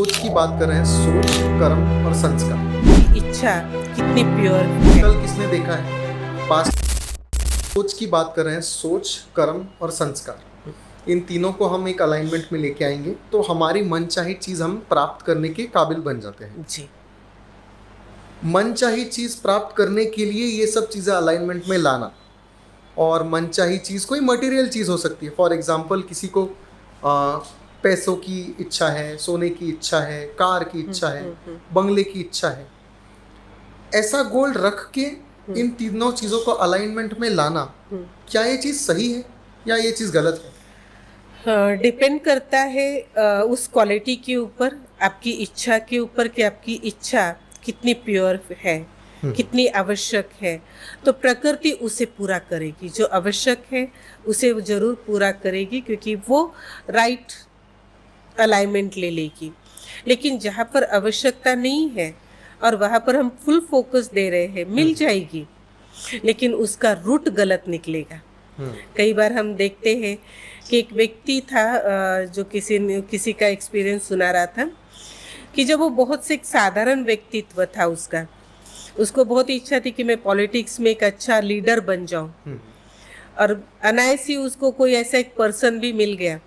सोच की बात कर रहे हैं, सोच, कर्म और संस्कार। इच्छा कितनी प्योर है। कल किसने देखा है पास्ट। सोच की बात कर रहे हैं, सोच, कर्म और संस्कार। इन तीनों को हम एक अलाइनमेंट में लेके आएंगे तो हमारी मनचाही चीज हम प्राप्त करने के काबिल बन जाते हैं। जी। मनचाही चीज प्राप्त करने के लिए ये सब चीजें अलाइनमेंट में लाना, और मनचाही चीज कोई मटेरियल चीज हो सकती है। फॉर एग्जाम्पल किसी को पैसों की इच्छा है, सोने की इच्छा है, कार की इच्छा है, बंगले की इच्छा है। ऐसा गोल रख के इन तीनों चीजों को अलाइनमेंट में लाना, क्या ये चीज सही है या ये चीज गलत है? डिपेंड करता है उस क्वालिटी के ऊपर, आपकी इच्छा के ऊपर कि आपकी इच्छा कितनी प्योर है, कितनी आवश्यक है। तो प्रकृति उसे पूरा करेगी, जो आवश्यक है उसे वो जरूर पूरा करेगी, क्योंकि वो राइट अलाइनमेंट ले लेगी। लेकिन जहाँ पर आवश्यकता नहीं है और वहाँ पर हम फुल फोकस दे रहे हैं, मिल जाएगी, लेकिन उसका रूट गलत निकलेगा। कई बार हम देखते हैं कि एक व्यक्ति था जो किसी का एक्सपीरियंस सुना रहा था कि जब वो बहुत से एक साधारण व्यक्तित्व था उसको बहुत इच्छा थी कि मैं पॉलिटिक्स में एक अच्छा लीडर बन जाऊं, और अनायास ही उसको कोई ऐसा एक पर्सन भी मिल गया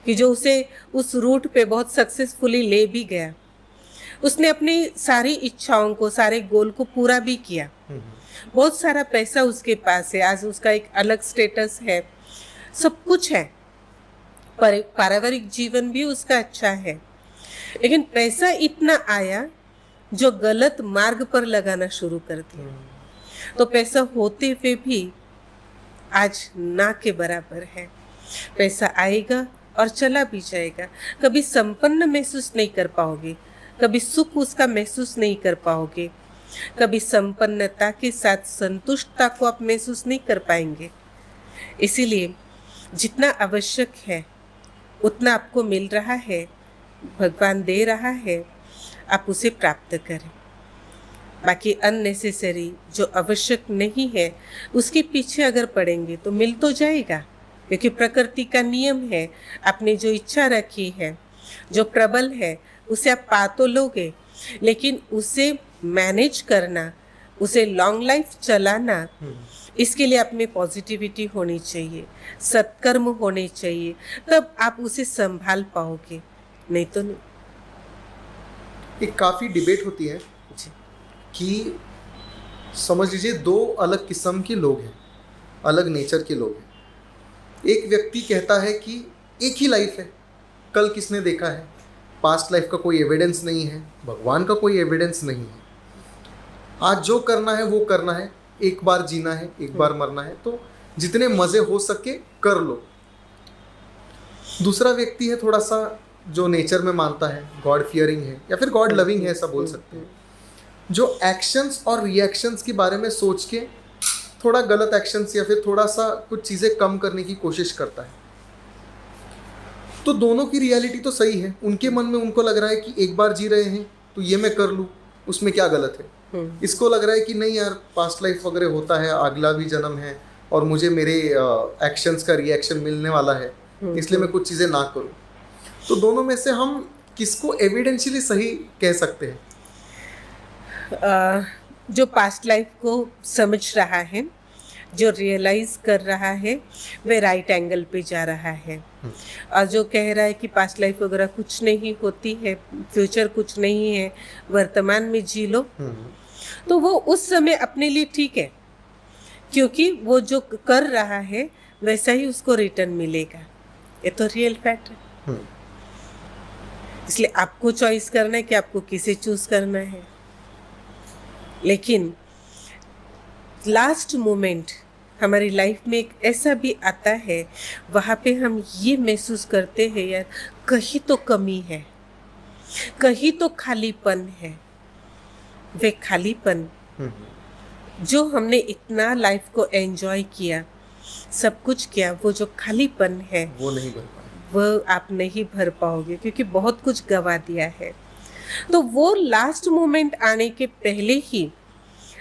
कि जो उसे उस रूट पे बहुत सक्सेसफुली ले भी गया। उसने अपनी सारी इच्छाओं को, सारे गोल को पूरा भी किया। बहुत सारा पैसा उसके पास है, आज उसका एक अलग स्टेटस है, सब कुछ है, पारिवारिक जीवन भी उसका अच्छा है। लेकिन पैसा इतना आया जो गलत मार्ग पर लगाना शुरू कर दिया। तो पैसा होते हुए भी आज ना के बराबर है। पैसा आएगा और चला भी जाएगा। कभी संपन्न महसूस नहीं कर पाओगे, कभी सुख उसका महसूस नहीं कर पाओगे, कभी संपन्नता के साथ संतुष्टता को आप महसूस नहीं कर पाएंगे। इसीलिए जितना आवश्यक है उतना आपको मिल रहा है, भगवान दे रहा है, आप उसे प्राप्त करें। बाकी अननेसेसरी जो आवश्यक नहीं है उसके पीछे अगर पड़ेंगे तो मिल तो जाएगा, क्योंकि प्रकृति का नियम है। आपने जो इच्छा रखी है, जो प्रबल है, उसे आप पा तो लोगे, लेकिन उसे मैनेज करना, उसे लॉन्ग लाइफ चलाना, इसके लिए आप में पॉजिटिविटी होनी चाहिए, सत्कर्म होने चाहिए, तब आप उसे संभाल पाओगे, नहीं तो नहीं। एक काफ़ी डिबेट होती है कि समझ लीजिए दो अलग किस्म के लोग हैं, अलग नेचर के लोग हैं। एक व्यक्ति कहता है कि एक ही लाइफ है, कल किसने देखा है, पास्ट लाइफ का कोई एविडेंस नहीं है, भगवान का कोई एविडेंस नहीं है, आज जो करना है वो करना है, एक बार जीना है, एक बार मरना है, तो जितने मज़े हो सके कर लो। दूसरा व्यक्ति है थोड़ा सा जो नेचर में मानता है, गॉड फियरिंग है या फिर गॉड लविंग है, ऐसा बोल सकते हैं, जो एक्शंस और रिएक्शंस के बारे में सोच के थोड़ा गलत एक्शंस या फिर थोड़ा सा कुछ चीज़ें कम करने की कोशिश करता है। तो दोनों की रियलिटी तो सही है। उनके मन में उनको लग रहा है कि एक बार जी रहे हैं तो ये मैं कर लूँ, उसमें क्या गलत है। इसको लग रहा है कि नहीं यार, पास्ट लाइफ वगैरह होता है, अगला भी जन्म है और मुझे मेरे एक्शंस का रिएक्शन मिलने वाला है, इसलिए मैं कुछ चीज़ें ना करूँ। तो दोनों में से हम किसको एविडेंशियली सही कह सकते हैं? जो पास्ट लाइफ को समझ रहा है, जो रियलाइज कर रहा है, वह राइट एंगल पे जा रहा है। और जो कह रहा है कि पास्ट लाइफ वगैरह कुछ नहीं होती है, फ्यूचर कुछ नहीं है, वर्तमान में जी लो, तो वो उस समय अपने लिए ठीक है, क्योंकि वो जो कर रहा है वैसा ही उसको रिटर्न मिलेगा। ये तो रियल फैक्ट है। इसलिए आपको चॉइस करना है कि आपको किसे चूज करना है। लेकिन लास्ट मोमेंट हमारी लाइफ में एक ऐसा भी आता है, वहाँ पे हम ये महसूस करते हैं यार, कहीं तो कमी है, कहीं तो खालीपन है। वे खालीपन जो हमने इतना लाइफ को एंजॉय किया, सब कुछ किया, वो जो खालीपन है वो नहीं भर पाए, वो आप नहीं भर पाओगे, क्योंकि बहुत कुछ गवा दिया है। तो वो लास्ट मोमेंट आने के पहले ही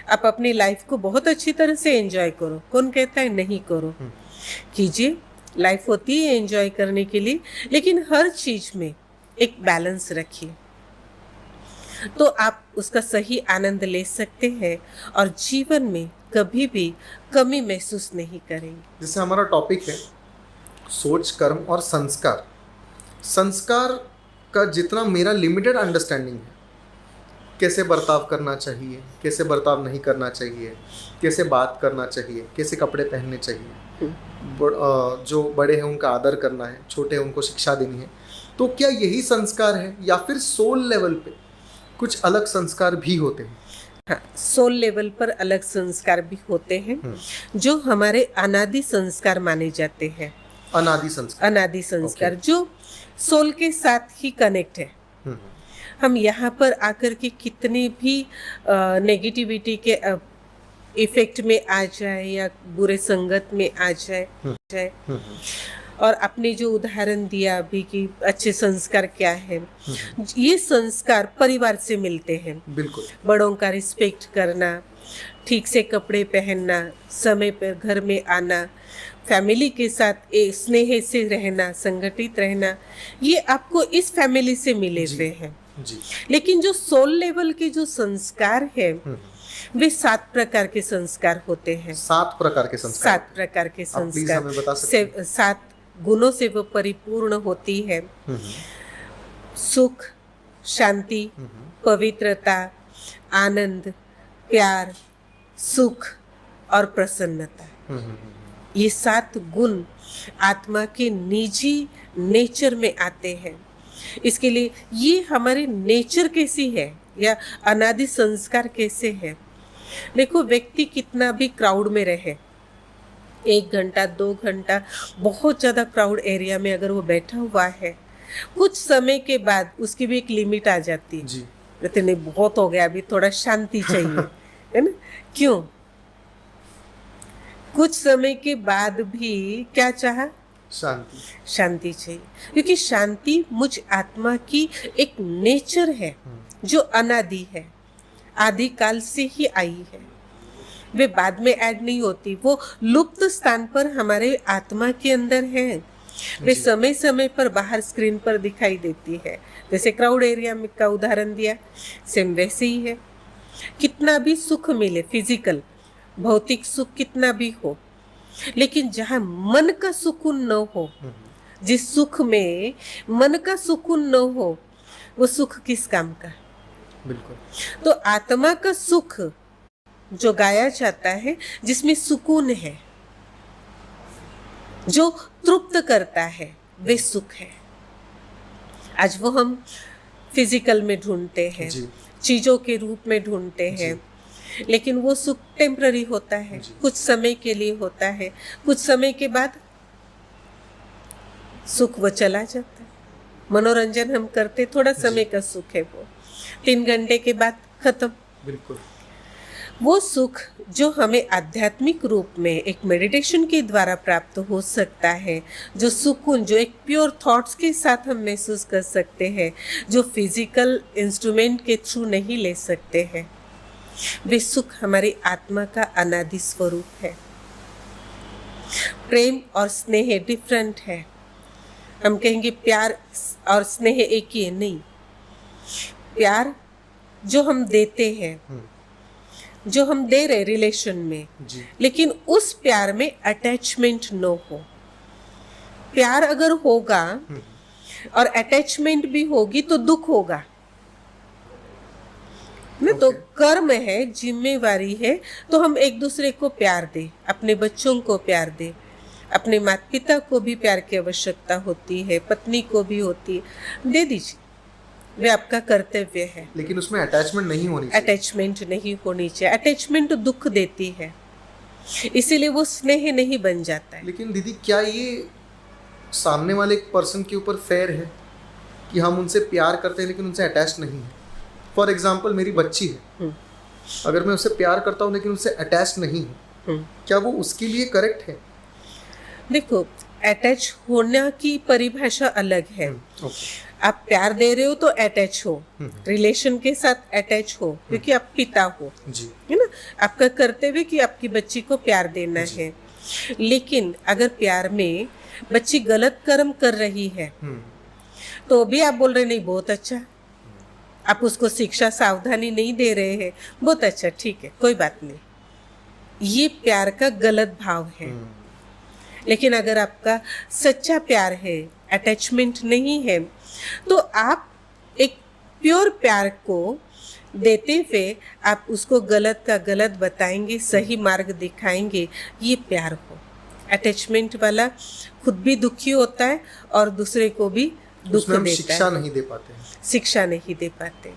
आप अपनी लाइफ को बहुत अच्छी तरह से एंजॉय करो। कौन कहता है नहीं करो, कीजिए। लाइफ होती है एंजॉय करने के लिए, लेकिन हर चीज में एक बैलेंस रखिए, तो आप उसका सही आनंद ले सकते हैं और जीवन में कभी भी कमी महसूस नहीं करेंगे। जैसे हमारा टॉपिक है सोच, कर्म और संस्कार। संस्कार का जितना मेरा लिमिटेड अंडरस्टैंडिंग है, कैसे बर्ताव करना चाहिए, कैसे बर्ताव नहीं करना चाहिए, कैसे बात करना चाहिए, कैसे कपड़े पहनने चाहिए, जो बड़े हैं उनका आदर करना है, छोटे हैं उनको शिक्षा देनी है, तो क्या यही संस्कार है या फिर सोल लेवल पे कुछ अलग संस्कार भी होते हैं? हाँ, सोल लेवल पर अलग संस्कार भी होते हैं जो हमारे अनादि संस्कार माने जाते हैं। अनादि संस्कार, अनादि संस्कार जो सोल के साथ ही कनेक्ट है। हम यहाँ पर आकर के कितने भी नेगेटिविटी के इफेक्ट में आ जाए या बुरे संगत में आ जाए और आपने जो उदाहरण दिया अभी कि अच्छे संस्कार क्या है, ये संस्कार परिवार से मिलते हैं। बिल्कुल। बड़ों का रिस्पेक्ट करना, ठीक से कपड़े पहनना, समय पर घर में आना, फैमिली के साथ एक स्नेह से रहना, संगठित रहना, ये आपको इस फैमिली से मिले हुए हैं। जी। लेकिन जो सोल लेवल के जो संस्कार है वे 7 प्रकार के संस्कार होते हैं। 7 प्रकार के संस्कार। 7 प्रकार के आप प्लीज हमें बता सकते हैं? 7 गुणों से वो परिपूर्ण होती है। सुख, शांति, पवित्रता, आनंद, प्यार, सुख और प्रसन्नता। ये 7 गुण आत्मा के निजी नेचर में आते हैं। इसके लिए ये हमारे नेचर कैसी है या अनादि संस्कार कैसे है। देखो, व्यक्ति कितना भी क्राउड में रहे, 1 घंटा 2 घंटा बहुत ज़्यादा क्राउड एरिया में अगर वो बैठा हुआ है, कुछ समय के बाद उसकी भी एक लिमिट आ जाती है। जी। कहते नहीं, बहुत हो गया, अभी थोड़ा शांति चाहिए है ना। क्यों? कुछ समय के बाद भी क्या चाहा? शांति चाहिए, क्योंकि शांति मुझ आत्मा की एक नेचर है जो अनादि है, आदि काल से ही आई है। वे बाद में ऐड नहीं होती, वो लुप्त स्थान पर हमारे आत्मा के अंदर है। वे समय समय पर बाहर स्क्रीन पर दिखाई देती है। जैसे क्राउड एरिया में का उदाहरण दिया, सेम वैसे ही है। कितना भी सुख मिले, फिजिकल भौतिक सुख कितना भी हो, लेकिन जहाँ मन का सुकून न हो, जिस सुख में मन का सुकून न हो, वो सुख किस काम का? बिल्कुल। तो आत्मा का सुख जो गाया जाता है, जिसमें सुकून है, जो तृप्त करता है, वे सुख है। आज वो हम फिजिकल में ढूंढते हैं, चीजों के रूप में ढूंढते हैं, लेकिन वो सुख टेम्पररी होता है, कुछ समय के लिए होता है। कुछ समय के बाद सुख वो चला जाता है। मनोरंजन हम करते, थोड़ा समय का सुख है, वो 3 घंटे के बाद खत्म। बिल्कुल। वो सुख जो हमें आध्यात्मिक रूप में एक मेडिटेशन के द्वारा प्राप्त हो सकता है, जो सुकून जो एक प्योर थॉट्स के साथ हम महसूस कर सकते हैं, जो फिजिकल इंस्ट्रूमेंट के थ्रू नहीं ले सकते हैं, वे सुख हमारी आत्मा का अनादि स्वरूप है। प्रेम और स्नेह डिफरेंट है। हम कहेंगे प्यार और स्नेह एक ही है, नहीं। प्यार जो हम देते हैं, जो हम दे रहे रिलेशन में, लेकिन उस प्यार में अटैचमेंट न हो। प्यार अगर होगा और अटैचमेंट भी होगी तो दुख होगा ना। तो कर्म है, जिम्मेवारी है, तो हम एक दूसरे को प्यार दे, अपने बच्चों को प्यार दे, अपने माता पिता को भी प्यार की आवश्यकता होती है, पत्नी को भी होती है, दे दीजिए, वे आपका कर्तव्य है। लेकिन उसमें अटैचमेंट नहीं होनी चाहिए। अटैचमेंट नहीं होनी चाहिए। अटैचमेंट दुख देती है, इसीलिए वो स्नेह नहीं बन जाता है। लेकिन दीदी, क्या ये सामने वाले पर्सन के ऊपर फेयर है कि हम उनसे प्यार करते हैं लेकिन उनसे अटैच नहीं है? फॉर एग्जाम्पल, मेरी बच्ची है, अगर मैं उससे प्यार करता हूँ लेकिन उससे अटैच नहीं हूँ, क्या वो उसके लिए करेक्ट है? देखो, अटैच होने की परिभाषा अलग है। आप प्यार दे रहे हो तो अटैच हो, रिलेशन के साथ अटैच हो, क्योंकि आप पिता हो, है ना। आपका कर्तव्य कि आपकी बच्ची को प्यार देना है। लेकिन अगर प्यार में बच्ची गलत कर्म कर रही है तो भी आप बोल रहे नहीं बहुत अच्छा, आप उसको शिक्षा सावधानी नहीं दे रहे हैं, बहुत अच्छा, ठीक है, कोई बात नहीं। ये प्यार का गलत भाव है। लेकिन अगर आपका सच्चा प्यार है, अटैचमेंट नहीं है, तो आप एक प्योर प्यार को देते हुए आप उसको गलत का गलत बताएंगे, सही मार्ग दिखाएंगे, ये प्यार हो। अटैचमेंट वाला खुद भी दुखी होता है और दूसरे को भी दुख उसमें हम देता शिक्षा है, नहीं दे पाते हैं। शिक्षा नहीं दे पाते।